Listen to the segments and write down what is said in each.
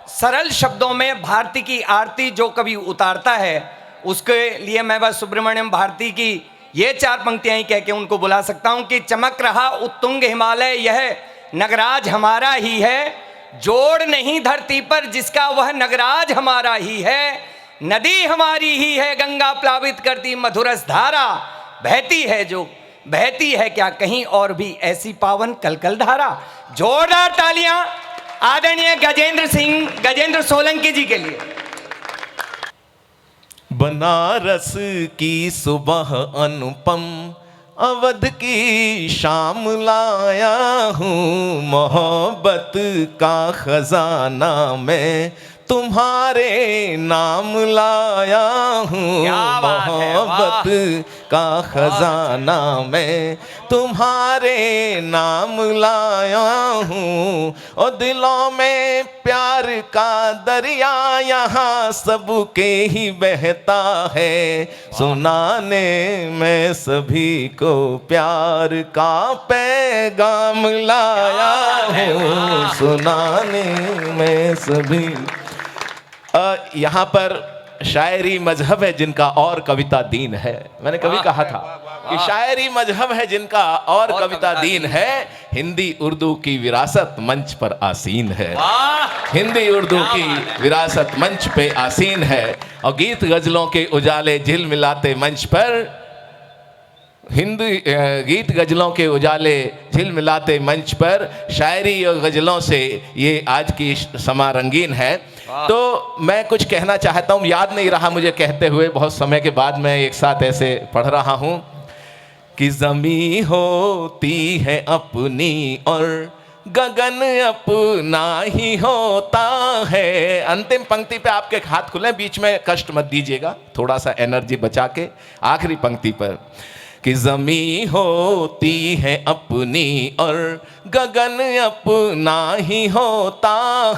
सरल शब्दों में भारती की आरती जो कवि उतारता है, उसके लिए मैं बस सुब्रमण्यम भारती की ये 4 पंक्तियां ही कह के उनको बुला सकता हूं कि चमक रहा उत्तुंग हिमालय, यह नगराज हमारा ही है। जोड़ नहीं धरती पर जिसका, वह नगराज हमारा ही है। नदी हमारी ही है, गंगा प्लावित करती मधुरस धारा। बहती है जो बहती है क्या कहीं और भी ऐसी पावन कलकल धारा। जोरदार तालियां आदरणीय गजेंद्र सोलंकी जी के लिए। बनारस की सुबह अनुपम, अवध की शाम लाया हूँ। मोहब्बत का खजाना मैं तुम्हारे नाम लाया हूँ। मोहब्बत का खजाना मैं तुम्हारे नाम लाया हूँ। और दिलों में प्यार का दरिया यहाँ सबके ही बहता है। सुनाने मैं सभी को प्यार का पैगाम लाया हूँ। सुनाने मैं सभी। यहाँ पर शायरी मजहब है जिनका और कविता दीन है। मैंने कभी कहा था कि शायरी मजहब है जिनका और कविता दीन है। हिंदी उर्दू की विरासत मंच पर आसीन है। हिंदी उर्दू की विरासत मंच पे आसीन है। और गीत गजलों के उजाले झिलमिलाते मंच पर, हिंदी गीत गजलों के उजाले झिलमिलाते मंच पर, शायरी और गजलों से ये आज की समा रंगीन है। तो मैं कुछ कहना चाहता हूँ, याद नहीं रहा मुझे कहते हुए, बहुत समय के बाद मैं एक साथ ऐसे पढ़ रहा हूँ कि ज़मीं होती है अपनी और गगन अपना ही होता है। अंतिम पंक्ति पे आपके हाथ खुले, बीच में कष्ट मत दीजिएगा, थोड़ा सा एनर्जी बचा के। आखिरी पंक्ति पर कि ज़मीं होती है अपनी और गगन अपना ही होता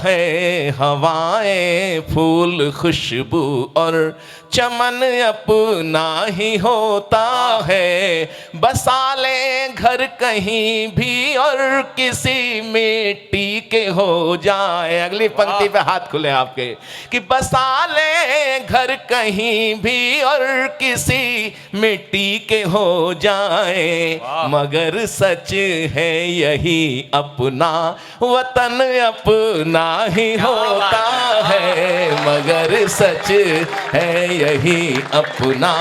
है। हवाएं फूल खुशबू और चमन अपना ही होता है। बसाले घर कहीं भी और किसी मिट्टी के हो जाए। अगली पंक्ति पे हाथ खुले आपके कि बसाले घर कहीं भी और किसी मिट्टी के हो जाए। मगर सच है यही अपना वतन अपना ही होता है। मगर सच है यही अपना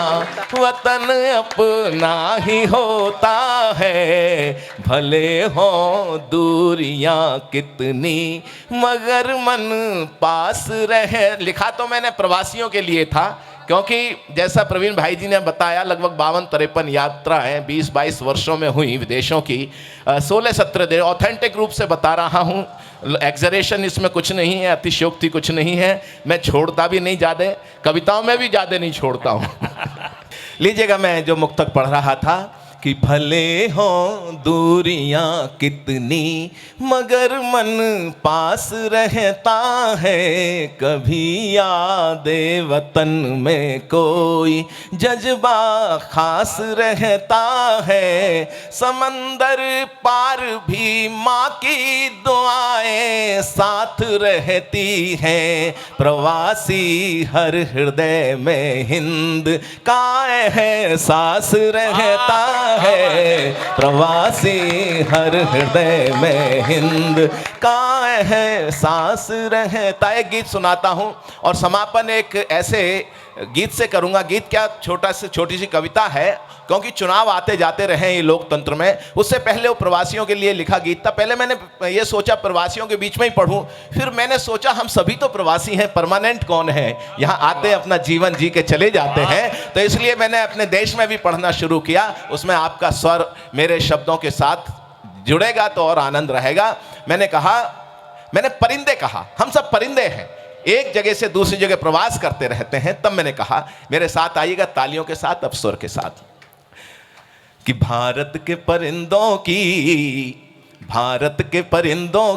वतन अपना ही होता है। भले हो दूरियां कितनी मगर मन पास रहे। लिखा तो मैंने प्रवासियों के लिए था, क्योंकि जैसा प्रवीण भाई जी ने बताया लगभग 52-53 यात्राएं 20-22 वर्षों में हुई विदेशों की। 16-17 दिन ऑथेंटिक रूप से बता रहा हूँ, एग्जरेशन इसमें कुछ नहीं है, अतिशयोक्ति कुछ नहीं है। मैं छोड़ता भी नहीं ज़्यादा, कविताओं में भी ज़्यादा नहीं छोड़ता हूँ। लीजिएगा, मैं जो मुक्तक पढ़ रहा था कि भले हों दूरियां कितनी मगर मन पास रहता है। कभी यादे वतन में कोई जज्बा खास रहता है। समंदर पार भी माँ की दुआएं साथ रहती हैं। प्रवासी हर हृदय में हिंद का एहसास रहता है। प्रवासी हर हृदय में हिंद का एहसास रहता है। गीत सुनाता हूँ और समापन एक ऐसे गीत से करूँगा। गीत क्या, छोटी सी कविता है, क्योंकि चुनाव आते जाते रहे ये लोकतंत्र में। उससे पहले वो प्रवासियों के लिए लिखा गीत था। पहले मैंने ये सोचा प्रवासियों के बीच में ही पढ़ूं, फिर मैंने सोचा हम सभी तो प्रवासी हैं, परमानेंट कौन है, यहाँ आते अपना जीवन जी के चले जाते हैं। तो इसलिए मैंने अपने देश में भी पढ़ना शुरू किया। उसमें आपका स्वर मेरे शब्दों के साथ जुड़ेगा तो और आनंद रहेगा। मैंने परिंदे कहा, हम सब परिंदे हैं, एक जगह से दूसरी जगह प्रवास करते रहते हैं। तब मैंने कहा, मेरे साथ आइएगा तालियों के साथ, अब स्वर के साथ, कि भारत के परिंदों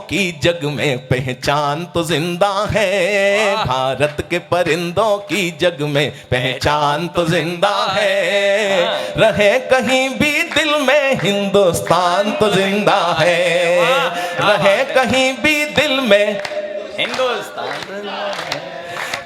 की जग में पहचान तो जिंदा है। भारत के परिंदों की जग में पहचान तो जिंदा है। रहे कहीं भी दिल में हिंदुस्तान तो जिंदा है। रहे कहीं भी दिल में हिंदुस्तान तो जिंदा है।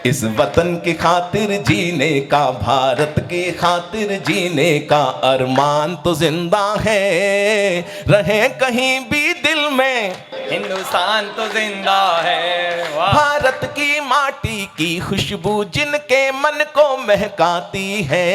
इस वतन की खातिर जीने का, भारत की खातिर जीने का अरमान तो जिंदा है, रहे कहीं भी दिल में हिंदुस्तान तो जिंदा है। वाह। भारत की माटी की खुशबू जिनके मन को महकाती है,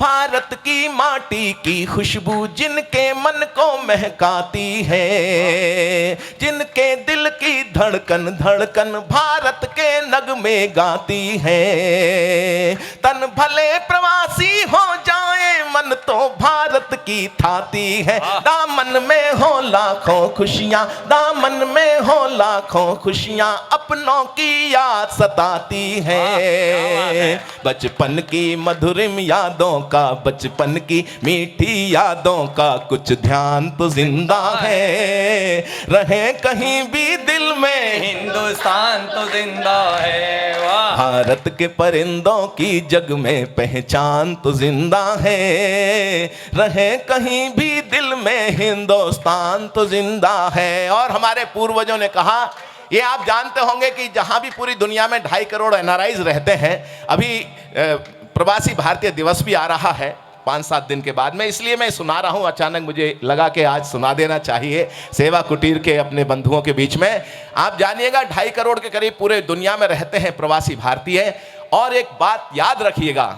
भारत की माटी की खुशबू जिनके मन को महकाती है, जिनके दिल की धड़कन धड़कन भारत के नगमे गाती है। तन भले प्रवासी हो जाए मन तो भारत की थाती है, दामन में हो लाखों खुशियां, दामन में हो लाखों खुशियां, अपनों की याद सताती है। बचपन की मधुरिम यादों का, बचपन की मीठी यादों का कुछ ध्यान तो जिंदा है, रहे कहीं भी दिल में हिंदुस्तान तो जिंदा है। वाह। भारत के परिंदों की जग में पहचान तो जिंदा है, रहे कहीं भी दिल में हिंदुस्तान तो जिंदा है। और हमारे पूर्वजों ने कहा, ये आप जानते होंगे कि जहां भी पूरी दुनिया में 2.5 करोड़ एनआरआईज रहते हैं, अभी प्रवासी भारतीय दिवस भी आ रहा है 5-7 दिन के बाद में, इसलिए मैं सुना रहा हूं। अचानक मुझे लगा कि आज सुना देना चाहिए सेवा कुटीर के अपने बंधुओं के बीच में। आप जानिएगा 2.5 करोड़ के करीब पूरे दुनिया में रहते हैं प्रवासी भारतीय। और एक बात याद रखिएगा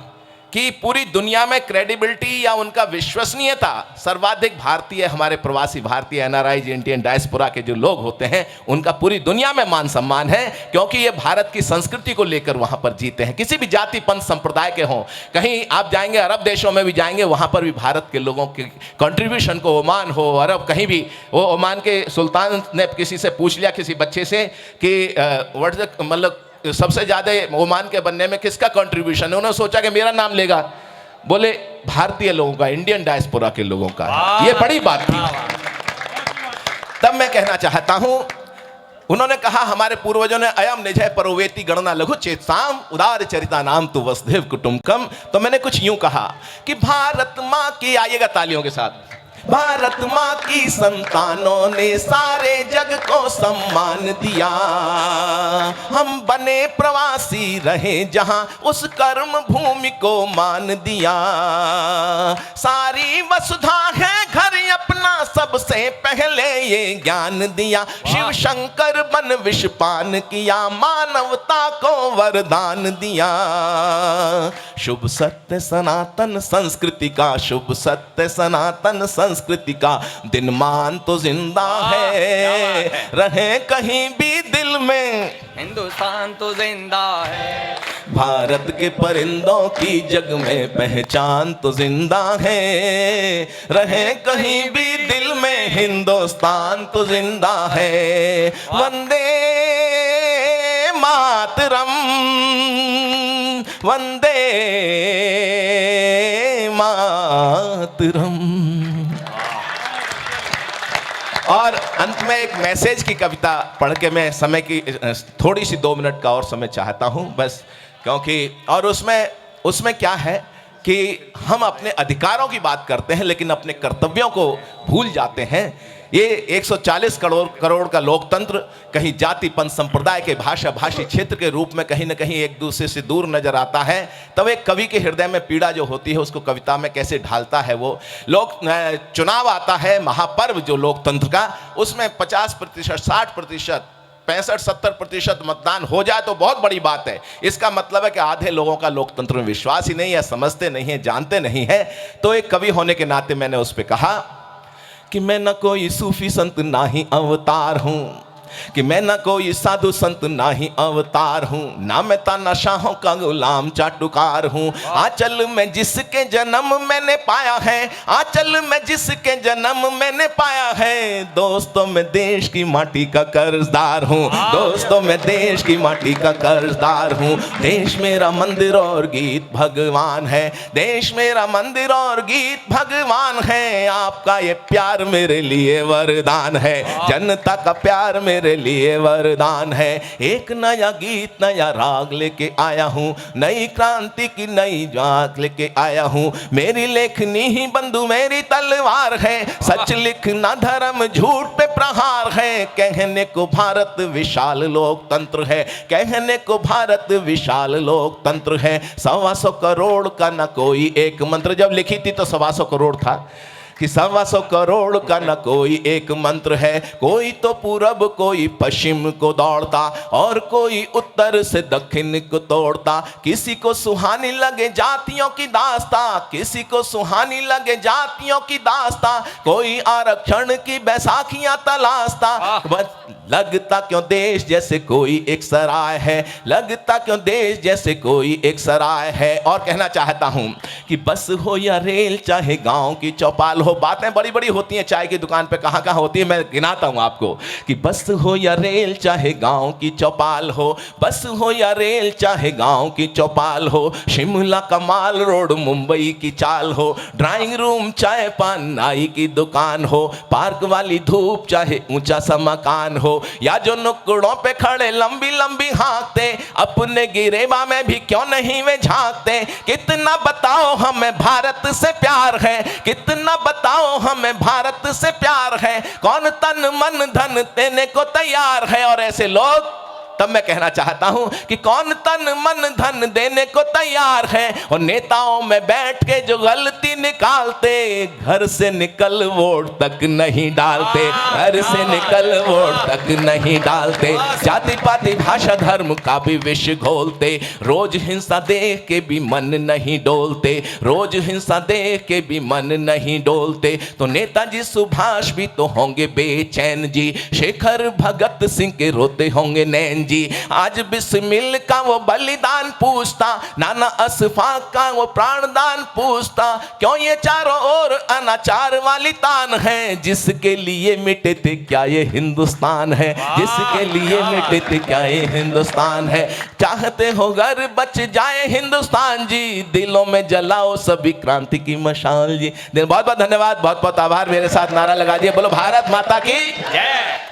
कि पूरी दुनिया में क्रेडिबिलिटी या उनका विश्वसनीयता सर्वाधिक भारतीय, हमारे प्रवासी भारतीय एनआरआई इंडियन डायस्पोरा के जो लोग होते हैं उनका पूरी दुनिया में मान सम्मान है, क्योंकि ये भारत की संस्कृति को लेकर वहां पर जीते हैं। किसी भी जाति पंथ संप्रदाय के हों, कहीं आप जाएंगे अरब देशों में भी जाएंगे, वहां पर भी भारत के लोगों के कंट्रीब्यूशन को, ओमान हो अरब कहीं भी, वो ओमान के सुल्तान ने किसी से पूछ लिया, किसी बच्चे से कि मतलब सबसे ज्यादा ओमान के बनने में किसका कंट्रीब्यूशन है, उन्होंने सोचा कि मेरा नाम लेगा, बोले भारतीय लोगों का, इंडियन डायस्पोरा के लोगों का। ये बड़ी बात थी। तब मैं कहना चाहता हूं, उन्होंने कहा हमारे पूर्वजों ने अयम निजय परोवेति गणना लघु चेतसाम उदार चरिता नाम तु वसुधैव कुटुंबकम। तो मैंने कुछ यूं कहा कि भारत माँ की, आइएगा तालियों के साथ, भारत माँ की संतानों ने सारे जग को सम्मान दिया, हम बने प्रवासी रहे जहां उस कर्म भूमि को मान दिया, सारी वसुधा है घर अपना सबसे पहले ये ज्ञान दिया, शिव शंकर बन विषपान किया, मानवता को वरदान दिया, शुभ सत्य सनातन संस्कृति का, शुभ सत्य सनातन संस्कृति का दिन मान तो जिंदा है, रहे कहीं भी दिल में हिंदुस्तान तो जिंदा है। भारत के परिंदों की जग में पहचान तो जिंदा है, रहे कहीं भी दिल में हिंदुस्तान तो जिंदा है। वंदे मातरम, वंदे मातरम। और अंत में एक मैसेज की कविता पढ़ के मैं समय की थोड़ी सी 2 मिनट का और समय चाहता हूं बस, क्योंकि और उसमें क्या है कि हम अपने अधिकारों की बात करते हैं लेकिन अपने कर्तव्यों को भूल जाते हैं। ये 140 करोड़ का लोकतंत्र कहीं जाति पंथ संप्रदाय के भाषा भाषी क्षेत्र के रूप में कहीं न कहीं एक दूसरे से दूर नजर आता है। तब एक कवि के हृदय में पीड़ा जो होती है उसको कविता में कैसे ढालता है वो। लोग चुनाव आता है, महापर्व जो लोकतंत्र का, उसमें 50%, 60%, 65-70% मतदान हो जाए तो बहुत बड़ी बात है। इसका मतलब है कि आधे लोगों का लोकतंत्र में विश्वास ही नहीं है, समझते नहीं है, जानते नहीं है। तो एक कवि होने के नाते मैंने उस पर कहा कि मैं न कोई सूफी संत ना ही अवतार हूँ, कि मैं न कोई साधु संत ना ही अवतार हूँ, ना मैं तानाशाहों का गुलाम चाटुकार हूँ। आंचल में जिसके जन्म मैंने पाया है, आंचल में जिसके जन्म मैंने पाया है, दोस्तों मैं देश की माटी का कर्जदार हूँ, दोस्तों मैं देश की माटी का कर्जदार हूँ। देश मेरा मंदिर और गीत भगवान है, देश मेरा मंदिर और गीत भगवान है, आपका ये प्यार मेरे लिए वरदान है, जनता का प्यार मेरे मेरे लिए वरदान है। एक नया गीत नया राग लेके आया हूँ, नई क्रांति की नई जाग लेके आया हूँ। मेरी लेखनी ही बंधु मेरी तलवार है, सच लिखना धर्म झूठ पे प्रहार है। कहने को भारत विशाल लोकतंत्र है, कहने को भारत विशाल लोकतंत्र है। 125 करोड़ का न कोई एक मंत्र, जब लिखी थी तो 125 करोड़ था कि 125 करोड़ का न कोई एक मंत्र है। कोई तो पूरब कोई पश्चिम को दौड़ता और कोई उत्तर से दक्षिण को तोड़ता। किसी को सुहानी लगे जातियों की दास्ता, किसी को सुहानी लगे जातियों की दास्ता। कोई आरक्षण की बैसाखियां तलाशता। लगता क्यों देश जैसे कोई एक सराय है, लगता क्यों देश जैसे कोई एक सराय है। और कहना चाहता हूं कि बस हो या रेल चाहे गांव की चौपाल हो, बातें बड़ी बड़ी होती हैं चाय की दुकान पे कहां कहां होती है, मैं गिनाता हूं आपको कि बस हो या रेल चाहे गांव की चौपाल हो, बस हो या रेल चाहे गांव की चौपाल हो। शिमला का माल रोड मुंबई की चाल हो, ड्राइंग रूम चाहे पान नाई की दुकान हो, पार्क वाली धूप चाहे ऊंचा सा मकान हो, या जो नुक्कड़ों पे खड़े लंबी लंबी हाँकते अपने गिरेबा में भी क्यों नहीं वे झांकते। कितना बताओ हमें भारत से प्यार है, कितना बताओ हमें भारत से प्यार है। कौन तन मन धन देने को तैयार है। और ऐसे लोग, तब मैं कहना चाहता हूं कि कौन तन मन धन देने को तैयार है। और नेताओं में बैठ के जो गलती निकालते, घर से निकल वोट तक नहीं डालते, घर से निकल वोट तक नहीं डालते। जाति पाति भाषा धर्म का भी विष घोलते, रोज हिंसा देख के भी मन नहीं डोलते, रोज हिंसा देख के भी मन नहीं डोलते। तो नेताजी सुभाष भी तो होंगे बेचैन जी, शेखर भगत सिंह के रोते होंगे नैन जी। आज बिस्मिल का वो बलिदान पूछता, नाना अशफाक का वो प्राणदान पूछता। क्यों ये चारों ओर अनाचार वाली तान है, जिसके लिए मिटे थे क्या ये हिंदुस्तान है, जिसके लिए मिटे थे क्या ये हिंदुस्तान है। चाहते हो घर बच जाए हिंदुस्तान जी, दिलों में जलाओ सभी क्रांति की मशाल जी। बहुत बहुत धन्यवाद, बहुत बहुत आभार। मेरे साथ नारा लगा दिए, बोलो भारत माता की जय।